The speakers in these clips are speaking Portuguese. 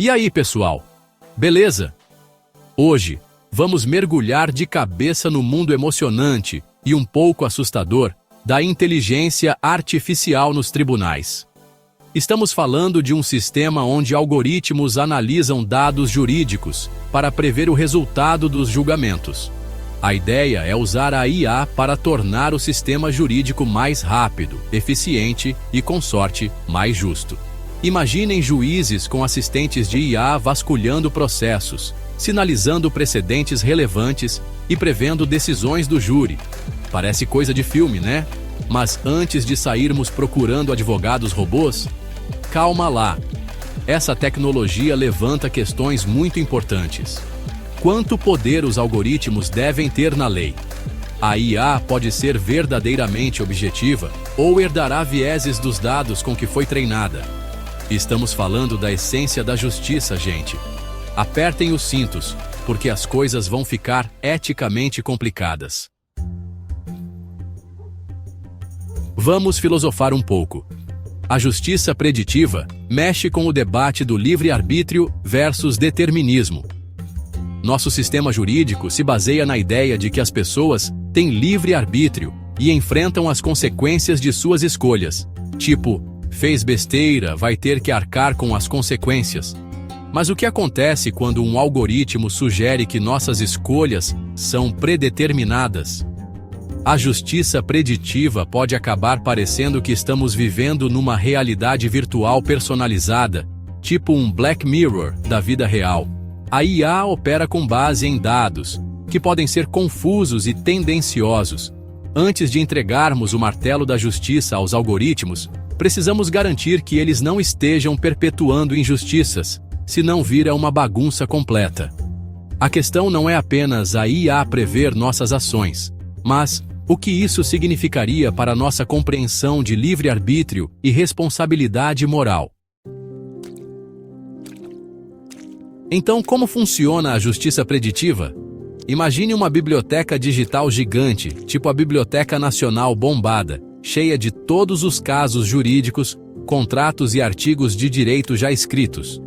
E aí, pessoal? Beleza? Hoje, vamos mergulhar de cabeça no mundo emocionante e um pouco assustador da inteligência artificial nos tribunais. Estamos falando de um sistema onde algoritmos analisam dados jurídicos para prever o resultado dos julgamentos. A ideia é usar a IA para tornar o sistema jurídico mais rápido, eficiente e, com sorte, mais justo. Imaginem juízes com assistentes de IA vasculhando processos, sinalizando precedentes relevantes e prevendo decisões do júri. Parece coisa de filme, né? Mas antes de sairmos procurando advogados robôs, calma lá. Essa tecnologia levanta questões muito importantes. Quanto poder os algoritmos devem ter na lei? A IA pode ser verdadeiramente objetiva ou herdará vieses dos dados com que foi treinada? Estamos falando da essência da justiça, gente. Apertem os cintos, porque as coisas vão ficar eticamente complicadas. Vamos filosofar um pouco. A justiça preditiva mexe com o debate do livre-arbítrio versus determinismo. Nosso sistema jurídico se baseia na ideia de que as pessoas têm livre-arbítrio e enfrentam as consequências de suas escolhas. Tipo, fez besteira, vai ter que arcar com as consequências. Mas o que acontece quando um algoritmo sugere que nossas escolhas são predeterminadas? A justiça preditiva pode acabar parecendo que estamos vivendo numa realidade virtual personalizada, tipo um Black Mirror da vida real. A IA opera com base em dados, que podem ser confusos e tendenciosos. Antes de entregarmos o martelo da justiça aos algoritmos, precisamos garantir que eles não estejam perpetuando injustiças, senão vira uma bagunça completa. A questão não é apenas a IA prever nossas ações, mas o que isso significaria para nossa compreensão de livre-arbítrio e responsabilidade moral. Então, como funciona a justiça preditiva? Imagine uma biblioteca digital gigante, tipo a Biblioteca Nacional bombada, cheia de todos os casos jurídicos, contratos e artigos de direito já escritos.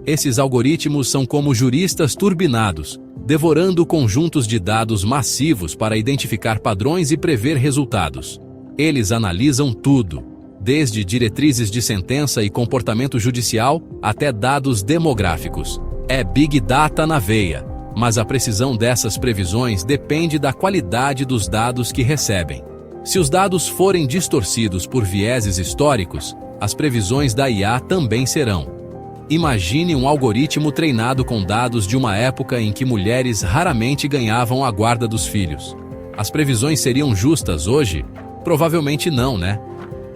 Esses algoritmos são como juristas turbinados, devorando conjuntos de dados massivos para identificar padrões e prever resultados. Eles analisam tudo, desde diretrizes de sentença e comportamento judicial até dados demográficos. É Big Data na veia, mas a precisão dessas previsões depende da qualidade dos dados que recebem. Se os dados forem distorcidos por vieses históricos, as previsões da IA também serão. Imagine um algoritmo treinado com dados de uma época em que mulheres raramente ganhavam a guarda dos filhos. As previsões seriam justas hoje? Provavelmente não, né?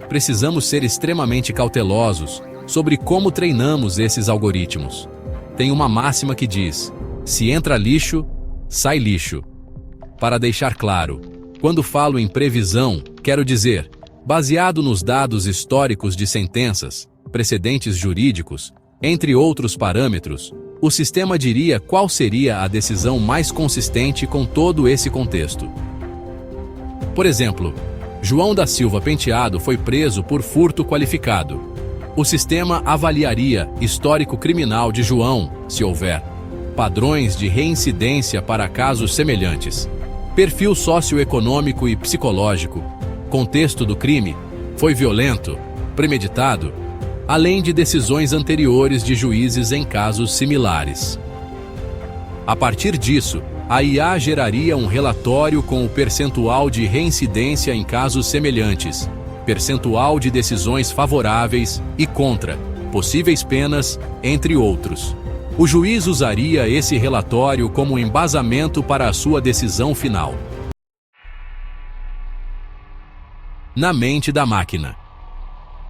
Precisamos ser extremamente cautelosos sobre como treinamos esses algoritmos. Tem uma máxima que diz: se entra lixo, sai lixo. Para deixar claro, quando falo em previsão, quero dizer, baseado nos dados históricos de sentenças, precedentes jurídicos, entre outros parâmetros, o sistema diria qual seria a decisão mais consistente com todo esse contexto. Por exemplo, João da Silva Penteado foi preso por furto qualificado. O sistema avaliaria histórico criminal de João, se houver, padrões de reincidência para casos semelhantes, perfil socioeconômico e psicológico, contexto do crime, foi violento, premeditado, além de decisões anteriores de juízes em casos similares. A partir disso, a IA geraria um relatório com o percentual de reincidência em casos semelhantes, percentual de decisões favoráveis e contra, possíveis penas, entre outros. O juiz usaria esse relatório como embasamento para a sua decisão final. Na mente da máquina.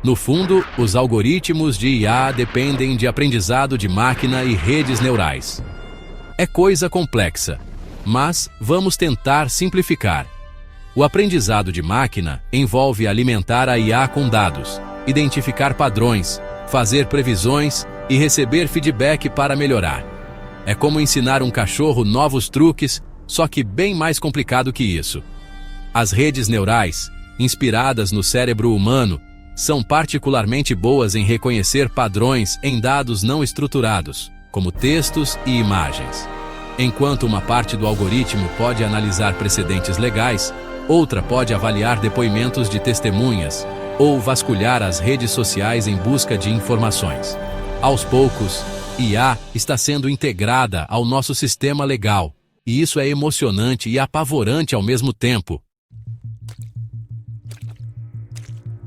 No fundo, os algoritmos de IA dependem de aprendizado de máquina e redes neurais. É coisa complexa, mas vamos tentar simplificar. O aprendizado de máquina envolve alimentar a IA com dados, identificar padrões, fazer previsões e receber feedback para melhorar. É como ensinar um cachorro novos truques, só que bem mais complicado que isso. As redes neurais, inspiradas no cérebro humano, são particularmente boas em reconhecer padrões em dados não estruturados, como textos e imagens. Enquanto uma parte do algoritmo pode analisar precedentes legais, outra pode avaliar depoimentos de testemunhas ou vasculhar as redes sociais em busca de informações. Aos poucos, IA está sendo integrada ao nosso sistema legal, e isso é emocionante e apavorante ao mesmo tempo.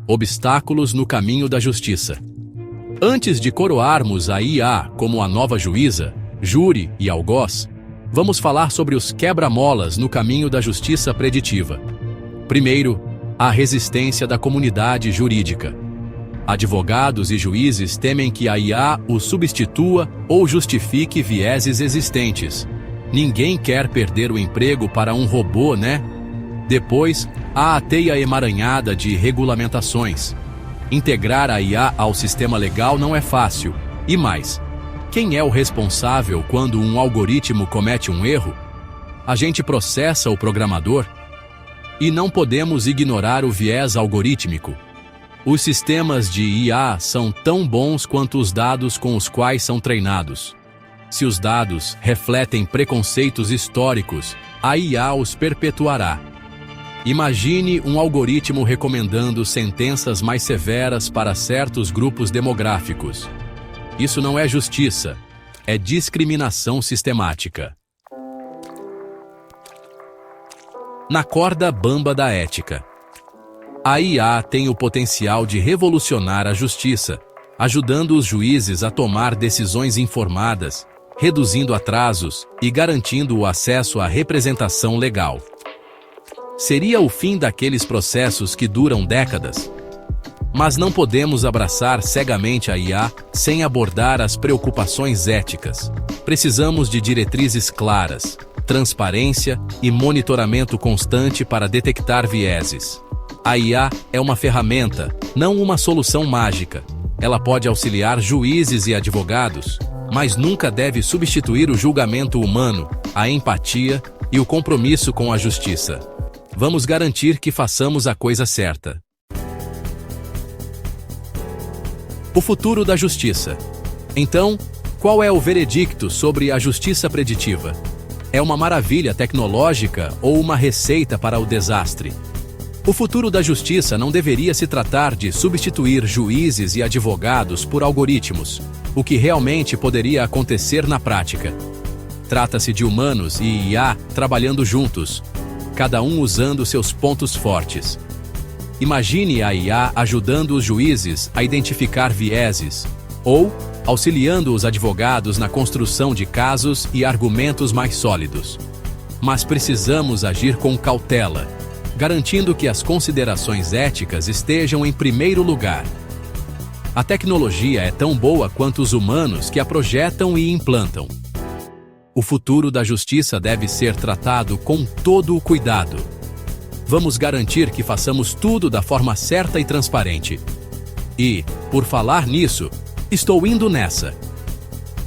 Obstáculos no caminho da justiça. Antes de coroarmos a IA como a nova juíza, júri e algoz, vamos falar sobre os quebra-molas no caminho da justiça preditiva. Primeiro, a resistência da comunidade jurídica. Advogados e juízes temem que a IA os substitua ou justifique vieses existentes. Ninguém quer perder o emprego para um robô, né? Depois, há a teia emaranhada de regulamentações. Integrar a IA ao sistema legal não é fácil. E mais, quem é o responsável quando um algoritmo comete um erro? A gente processa o programador? E não podemos ignorar o viés algorítmico. Os sistemas de IA são tão bons quanto os dados com os quais são treinados. Se os dados refletem preconceitos históricos, a IA os perpetuará. Imagine um algoritmo recomendando sentenças mais severas para certos grupos demográficos. Isso não é justiça, é discriminação sistemática. Na corda bamba da ética. A IA tem o potencial de revolucionar a justiça, ajudando os juízes a tomar decisões informadas, reduzindo atrasos e garantindo o acesso à representação legal. Seria o fim daqueles processos que duram décadas? Mas não podemos abraçar cegamente a IA sem abordar as preocupações éticas. Precisamos de diretrizes claras, transparência e monitoramento constante para detectar vieses. A IA é uma ferramenta, não uma solução mágica. Ela pode auxiliar juízes e advogados, mas nunca deve substituir o julgamento humano, a empatia e o compromisso com a justiça. Vamos garantir que façamos a coisa certa. O futuro da justiça. Então, qual é o veredicto sobre a justiça preditiva? É uma maravilha tecnológica ou uma receita para o desastre? O futuro da justiça não deveria se tratar de substituir juízes e advogados por algoritmos, o que realmente poderia acontecer na prática. Trata-se de humanos e IA trabalhando juntos, cada um usando seus pontos fortes. Imagine a IA ajudando os juízes a identificar vieses, ou auxiliando os advogados na construção de casos e argumentos mais sólidos. Mas precisamos agir com cautela, garantindo que as considerações éticas estejam em primeiro lugar. A tecnologia é tão boa quanto os humanos que a projetam e implantam. O futuro da justiça deve ser tratado com todo o cuidado. Vamos garantir que façamos tudo da forma certa e transparente. E, por falar nisso, estou indo nessa.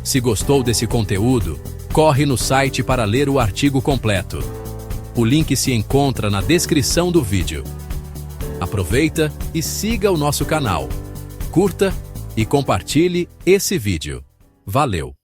Se gostou desse conteúdo, corre no site para ler o artigo completo. O link se encontra na descrição do vídeo. Aproveita e siga o nosso canal. Curta e compartilhe esse vídeo. Valeu!